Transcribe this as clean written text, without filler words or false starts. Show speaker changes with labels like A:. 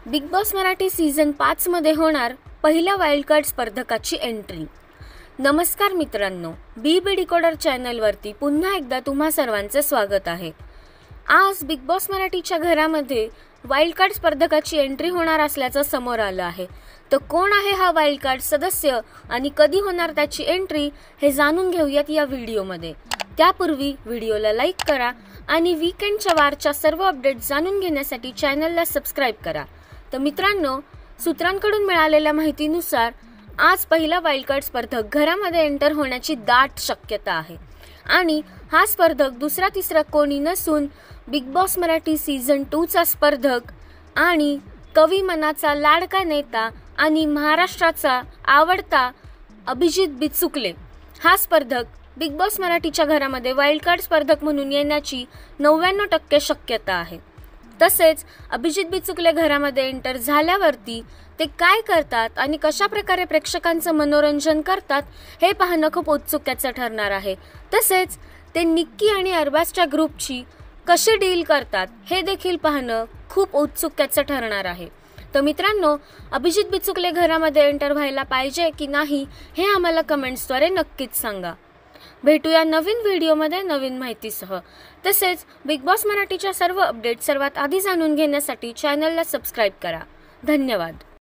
A: Big boss Marathi season 5 मध्ये होणार पहिल्या वाईल्ड कार्ड स्पर्धकाची एंट्री। नमस्कार मित्रांनो, बी डिकोडर चॅनलवरती पुन्हा एकदा तुम्हा सर्वांचे स्वागत आहे। आज बिग बॉस मराठीच्या घरामध्ये वाईल्ड कार्ड स्पर्धकाची एंट्री होणार असल्याचं समोर आलं आहे। तर कोण आहे हा वाईल्ड कार्ड सदस्य आणि कधी होणार त्याची एंट्री हे जाणून घेऊयात या व्हिडिओमध्ये। त्यापूर्वी व्हिडिओला लाईक करा आणि वीकेंडच्या वारच्या सर्व अपडेट्स जाणून घेण्यासाठी चॅनलला सबस्क्राइब करा। तर मित्रांनो, सूत्रांकडून मिळालेल्या माहितीनुसार आज पहिला वाईल्ड कार्ड स्पर्धक घरामध्ये एंटर होण्याची दाट शक्यता आहे आणि हा स्पर्धक दुसरा तिसरा कोणी नसून बिग बॉस मराठी सीझन 2 चा स्पर्धक आणि कवी मनाचा लाडका नेता आणि महाराष्ट्राचा आवडता अभिजित बिचुकले हा स्पर्धक बिग बॉस मराठीच्या घरामध्ये वाईल्ड कार्ड स्पर्धक म्हणून येण्याची 99% शक्यता आहे। तसेच अभिजित बिचुकले घरामध्ये एंटर झाल्यावरती ते काय करतात आणि कशा प्रकारे प्रेक्षकांचं मनोरंजन करतात हे पाहणं खूप उत्सुकतेचं ठरणार आहे। तसेच ते निक्की आणि अरबाजच्या ग्रुपची कशी डील करतात हे देखील पाहणं खूप उत्सुकतेचं ठरणार आहे। तर मित्रांनो, अभिजित बिचुकले घरामध्ये एंटर व्हायला पाहिजे की नाही हे आम्हाला कमेंट्सद्वारे नक्कीच सांगा। भेटूया नवीन व्हिडिओमध्ये नवीन माहितीसह। तसेच बिग बॉस मराठीच्या सर्व अपडेट्स सर्वात आधी जाणून घेण्यासाठी चॅनलला सबस्क्राइब करा। धन्यवाद।